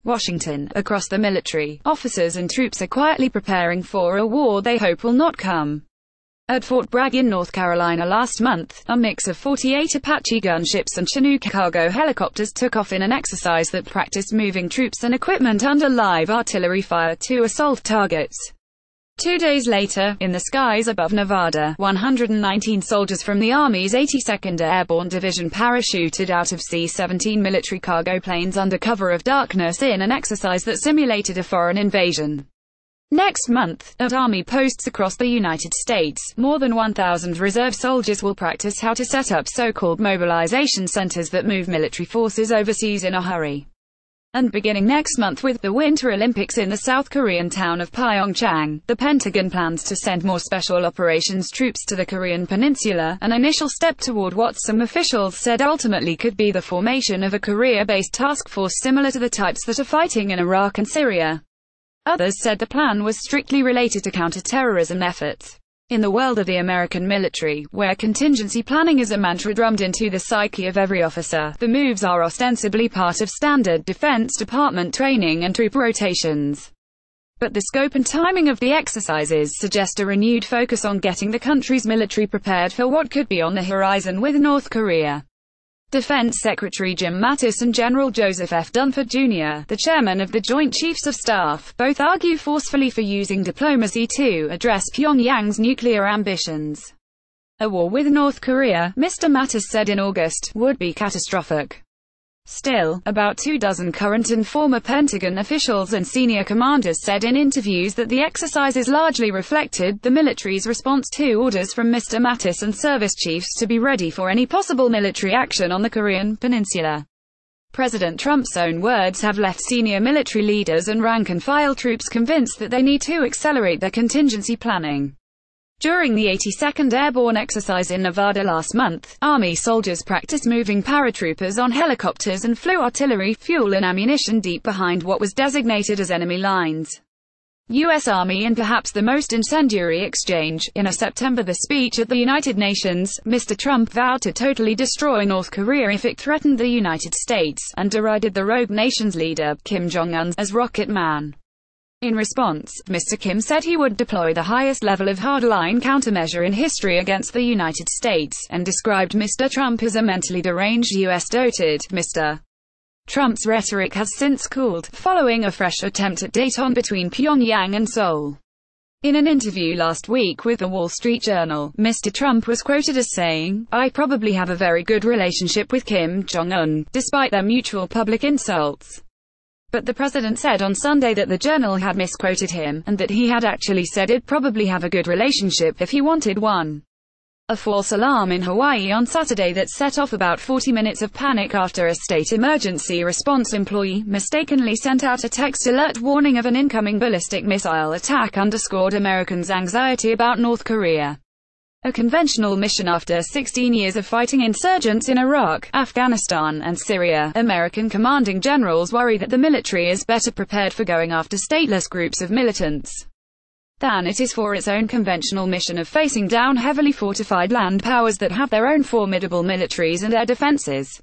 Washington. Across the military, officers and troops are quietly preparing for a war they hope will not come. At Fort Bragg in North Carolina last month, a mix of 48 Apache gunships and Chinook cargo helicopters took off in an exercise that practiced moving troops and equipment under live artillery fire to assault targets. 2 days later, in the skies above Nevada, 119 soldiers from the Army's 82nd Airborne Division parachuted out of C-17 military cargo planes under cover of darkness in an exercise that simulated a foreign invasion. Next month, at Army posts across the United States, more than 1,000 reserve soldiers will practice how to set up so-called mobilization centers that move military forces overseas in a hurry. And beginning next month with the Winter Olympics in the South Korean town of Pyeongchang, the Pentagon plans to send more special operations troops to the Korean peninsula, an initial step toward what some officials said ultimately could be the formation of a Korea-based task force similar to the types that are fighting in Iraq and Syria. Others said the plan was strictly related to counter-terrorism efforts. In the world of the American military, where contingency planning is a mantra drummed into the psyche of every officer, the moves are ostensibly part of standard Defense Department training and troop rotations. But the scope and timing of the exercises suggest a renewed focus on getting the country's military prepared for what could be on the horizon with North Korea. Defense Secretary Jim Mattis and General Joseph F. Dunford Jr., the chairman of the Joint Chiefs of Staff, both argue forcefully for using diplomacy to address Pyongyang's nuclear ambitions. A war with North Korea, Mr. Mattis said in August, would be catastrophic. Still, about 24 current and former Pentagon officials and senior commanders said in interviews that the exercises largely reflected the military's response to orders from Mr. Mattis and service chiefs to be ready for any possible military action on the Korean peninsula. President Trump's own words have left senior military leaders and rank-and-file troops convinced that they need to accelerate their contingency planning. During the 82nd Airborne exercise in Nevada last month, Army soldiers practiced moving paratroopers on helicopters and flew artillery, fuel and ammunition deep behind what was designated as enemy lines. U.S. Army in perhaps the most incendiary exchange. In a September speech at the United Nations, Mr. Trump vowed to totally destroy North Korea if it threatened the United States, and derided the rogue nation's leader, Kim Jong-un, as Rocket Man. In response, Mr. Kim said he would deploy the highest level of hardline countermeasure in history against the United States, and described Mr. Trump as a mentally deranged U.S. dotard. Mr. Trump's rhetoric has since cooled, following a fresh attempt at détente between Pyongyang and Seoul. In an interview last week with The Wall Street Journal, Mr. Trump was quoted as saying, "I probably have a very good relationship with Kim Jong-un, despite their mutual public insults." But the president said on Sunday that the Journal had misquoted him, and that he had actually said he'd probably have a good relationship if he wanted one. A false alarm in Hawaii on Saturday that set off about 40 minutes of panic after a state emergency response employee mistakenly sent out a text alert warning of an incoming ballistic missile attack underscored Americans' anxiety about North Korea. A conventional mission after 16 years of fighting insurgents in Iraq, Afghanistan, and Syria, American commanding generals worry that the military is better prepared for going after stateless groups of militants than it is for its own conventional mission of facing down heavily fortified land powers that have their own formidable militaries and air defenses.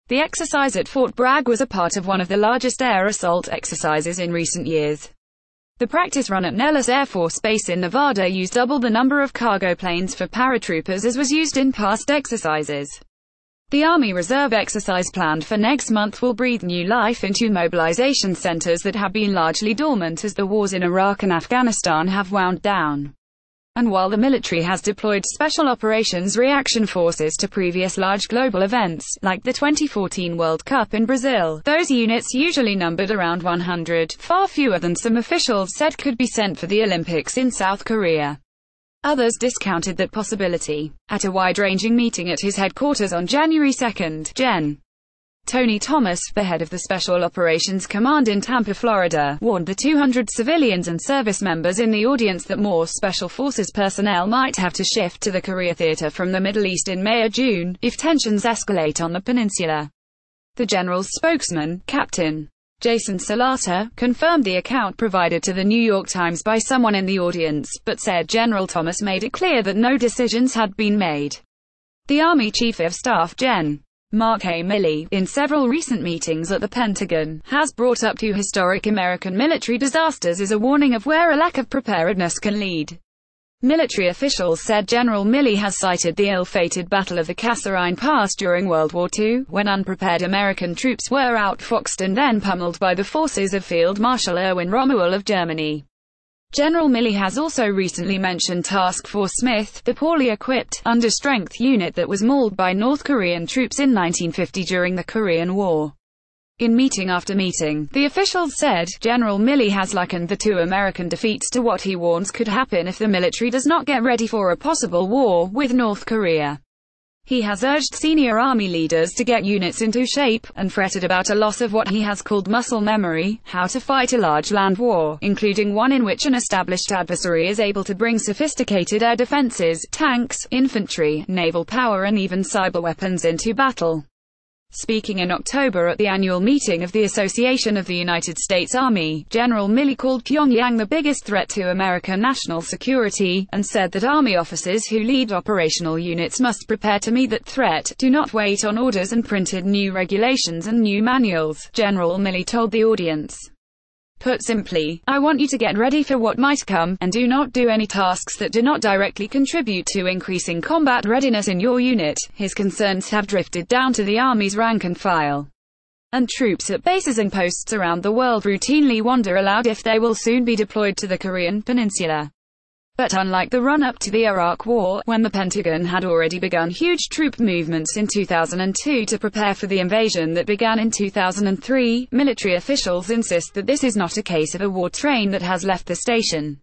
The exercise at Fort Bragg was a part of one of the largest air assault exercises in recent years. The practice run at Nellis Air Force Base in Nevada used double the number of cargo planes for paratroopers as was used in past exercises. The Army Reserve exercise planned for next month will breathe new life into mobilization centers that have been largely dormant as the wars in Iraq and Afghanistan have wound down. And while the military has deployed Special Operations Reaction Forces to previous large global events, like the 2014 World Cup in Brazil, those units usually numbered around 100, far fewer than some officials said could be sent for the Olympics in South Korea. Others discounted that possibility. At a wide-ranging meeting at his headquarters on January 2, Gen. Tony Thomas, the head of the Special Operations Command in Tampa, Florida, warned the 200 civilians and service members in the audience that more Special Forces personnel might have to shift to the Korea theater from the Middle East in May or June, if tensions escalate on the peninsula. The general's spokesman, Captain Jason Salata, confirmed the account provided to the New York Times by someone in the audience, but said General Thomas made it clear that no decisions had been made. The Army Chief of Staff Gen. Mark A. Milley, in several recent meetings at the Pentagon, has brought up two historic American military disasters as a warning of where a lack of preparedness can lead. Military officials said General Milley has cited the ill-fated Battle of the Kasserine Pass during World War II, when unprepared American troops were outfoxed and then pummeled by the forces of Field Marshal Erwin Rommel of Germany. General Milley has also recently mentioned Task Force Smith, the poorly equipped, understrength unit that was mauled by North Korean troops in 1950 during the Korean War. In meeting after meeting, the officials said, General Milley has likened the two American defeats to what he warns could happen if the military does not get ready for a possible war with North Korea. He has urged senior army leaders to get units into shape, and fretted about a loss of what he has called muscle memory, how to fight a large land war, including one in which an established adversary is able to bring sophisticated air defenses, tanks, infantry, naval power and even cyber weapons into battle. Speaking in October at the annual meeting of the Association of the United States Army, General Milley called Pyongyang the biggest threat to American national security, and said that Army officers who lead operational units must prepare to meet that threat, do not wait on orders, and printed new regulations and new manuals, General Milley told the audience. Put simply, I want you to get ready for what might come, and do not do any tasks that do not directly contribute to increasing combat readiness in your unit. His concerns have drifted down to the Army's rank and file. And troops at bases and posts around the world routinely wonder aloud if they will soon be deployed to the Korean Peninsula. But unlike the run-up to the Iraq War, when the Pentagon had already begun huge troop movements in 2002 to prepare for the invasion that began in 2003, military officials insist that this is not a case of a war train that has left the station.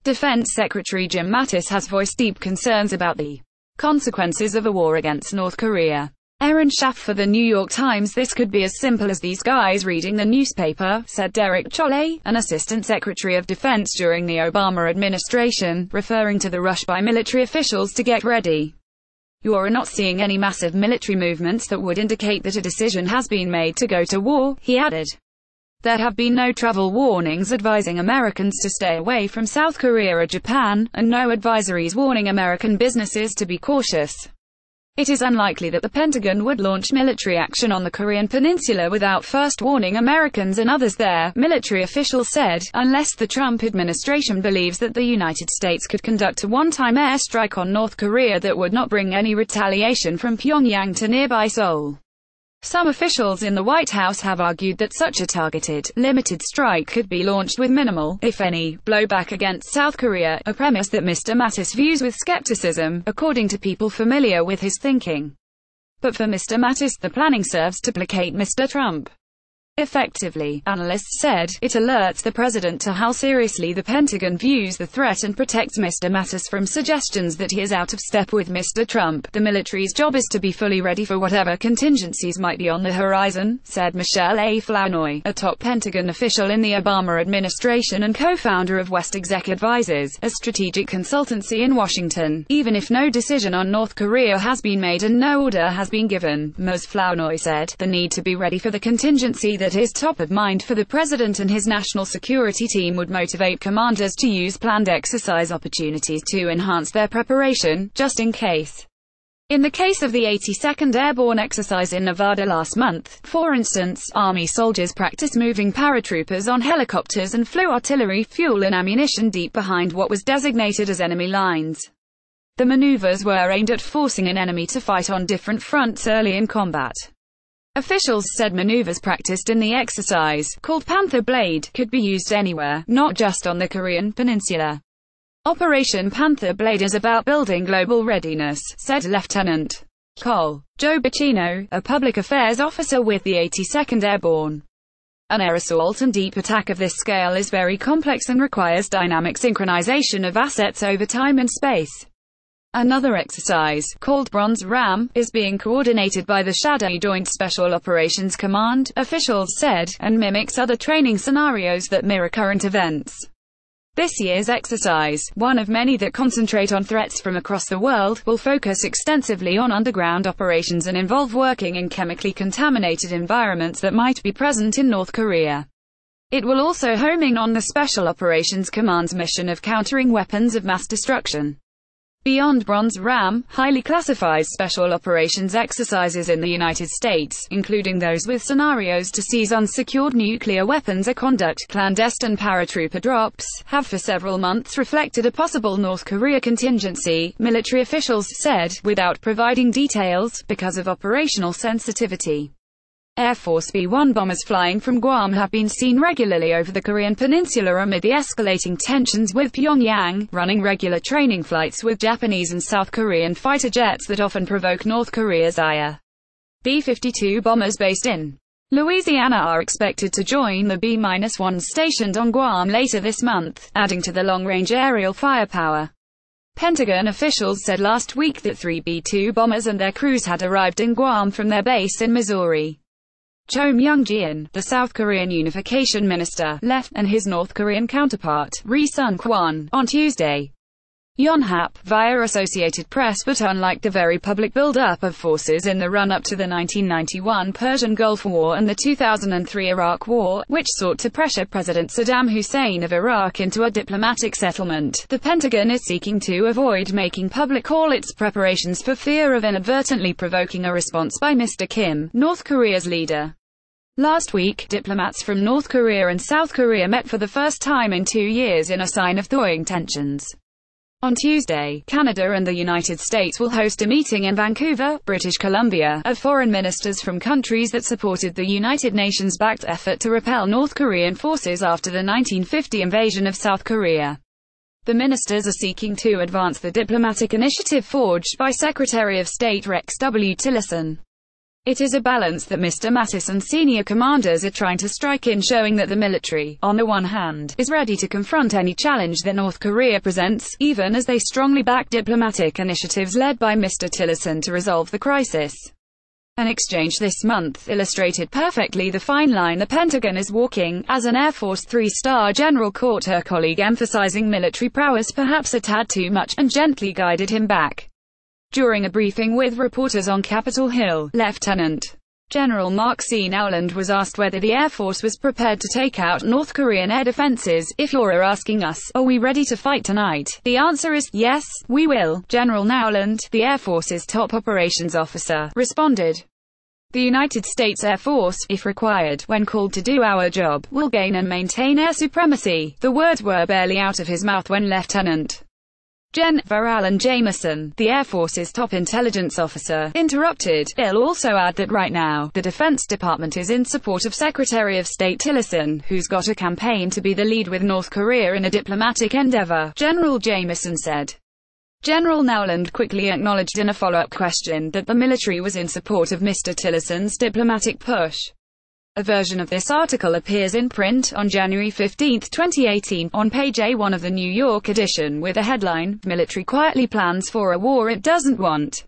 Defense Secretary Jim Mattis has voiced deep concerns about the consequences of a war against North Korea. Aaron Schaff for the New York Times. This could be as simple as these guys reading the newspaper, said Derek Chollet, an assistant secretary of defense during the Obama administration, referring to the rush by military officials to get ready. You're not seeing any massive military movements that would indicate that a decision has been made to go to war, he added. There have been no travel warnings advising Americans to stay away from South Korea or Japan, and no advisories warning American businesses to be cautious. It is unlikely that the Pentagon would launch military action on the Korean Peninsula without first warning Americans and others there, military officials said, unless the Trump administration believes that the United States could conduct a one-time airstrike on North Korea that would not bring any retaliation from Pyongyang to nearby Seoul. Some officials in the White House have argued that such a targeted, limited strike could be launched with minimal, if any, blowback against South Korea, a premise that Mr. Mattis views with skepticism, according to people familiar with his thinking. But for Mr. Mattis, the planning serves to placate Mr. Trump. Effectively, analysts said, it alerts the president to how seriously the Pentagon views the threat and protects Mr. Mattis from suggestions that he is out of step with Mr. Trump. The military's job is to be fully ready for whatever contingencies might be on the horizon, said Michelle A. Flournoy, a top Pentagon official in the Obama administration and co-founder of West Exec Advisors, a strategic consultancy in Washington. Even if no decision on North Korea has been made and no order has been given, Ms. Flournoy said, the need to be ready for the contingency that is top of mind for the president and his national security team would motivate commanders to use planned exercise opportunities to enhance their preparation, just in case. In the case of the 82nd Airborne exercise in Nevada last month, for instance, Army soldiers practiced moving paratroopers on helicopters and flew artillery, fuel and ammunition deep behind what was designated as enemy lines. The maneuvers were aimed at forcing an enemy to fight on different fronts early in combat. Officials said maneuvers practiced in the exercise, called Panther Blade, could be used anywhere, not just on the Korean Peninsula. Operation Panther Blade is about building global readiness, said Lieutenant Col. Joe Bacino, a public affairs officer with the 82nd Airborne. An air assault and deep attack of this scale is very complex and requires dynamic synchronization of assets over time and space. Another exercise, called Bronze Ram, is being coordinated by the Shadow Joint Special Operations Command, officials said, and mimics other training scenarios that mirror current events. This year's exercise, one of many that concentrate on threats from across the world, will focus extensively on underground operations and involve working in chemically contaminated environments that might be present in North Korea. It will also home in on the Special Operations Command's mission of countering weapons of mass destruction. Beyond Bronze Ram, highly classified special operations exercises in the United States, including those with scenarios to seize unsecured nuclear weapons or conduct clandestine paratrooper drops, have for several months reflected a possible North Korea contingency, military officials said, without providing details, because of operational sensitivity. Air Force B-1 bombers flying from Guam have been seen regularly over the Korean peninsula amid the escalating tensions with Pyongyang, running regular training flights with Japanese and South Korean fighter jets that often provoke North Korea's ire. B-52 bombers based in Louisiana are expected to join the B-1 stationed on Guam later this month, adding to the long-range aerial firepower. Pentagon officials said last week that 3 B-2 bombers and their crews had arrived in Guam from their base in Missouri. Cho Myung-jin, the South Korean unification minister, left, and his North Korean counterpart, Ri Sun-kwon, on Tuesday. Yonhap, via Associated Press. But unlike the very public build-up of forces in the run-up to the 1991 Persian Gulf War and the 2003 Iraq War, which sought to pressure President Saddam Hussein of Iraq into a diplomatic settlement, the Pentagon is seeking to avoid making public all its preparations for fear of inadvertently provoking a response by Mr. Kim, North Korea's leader. Last week, diplomats from North Korea and South Korea met for the first time in 2 years in a sign of thawing tensions. On Tuesday, Canada and the United States will host a meeting in Vancouver, British Columbia, of foreign ministers from countries that supported the United Nations-backed effort to repel North Korean forces after the 1950 invasion of South Korea. The ministers are seeking to advance the diplomatic initiative forged by Secretary of State Rex W. Tillerson. It is a balance that Mr. Mattis and senior commanders are trying to strike in, showing that the military, on the one hand, is ready to confront any challenge that North Korea presents, even as they strongly back diplomatic initiatives led by Mr. Tillerson to resolve the crisis. An exchange this month illustrated perfectly the fine line the Pentagon is walking, as an Air Force 3-star general caught her colleague emphasizing military prowess perhaps a tad too much, and gently guided him back. During a briefing with reporters on Capitol Hill, Lieutenant General Mark C. Nowland was asked whether the Air Force was prepared to take out North Korean air defenses. "If you're asking us, are we ready to fight tonight? The answer is, yes, we will," General Nowland, the Air Force's top operations officer, responded. "The United States Air Force, if required, when called to do our job, will gain and maintain air supremacy." The words were barely out of his mouth when Lieutenant Gen. Alan Jameson, the Air Force's top intelligence officer, interrupted. "I'll also add that right now, the Defense Department is in support of Secretary of State Tillerson, who's got a campaign to be the lead with North Korea in a diplomatic endeavor," General Jameson said. General Nowland quickly acknowledged in a follow-up question that the military was in support of Mr. Tillerson's diplomatic push. A version of this article appears in print on January 15, 2018, on page A1 of the New York edition with the headline, "Military quietly plans for a war it doesn't want."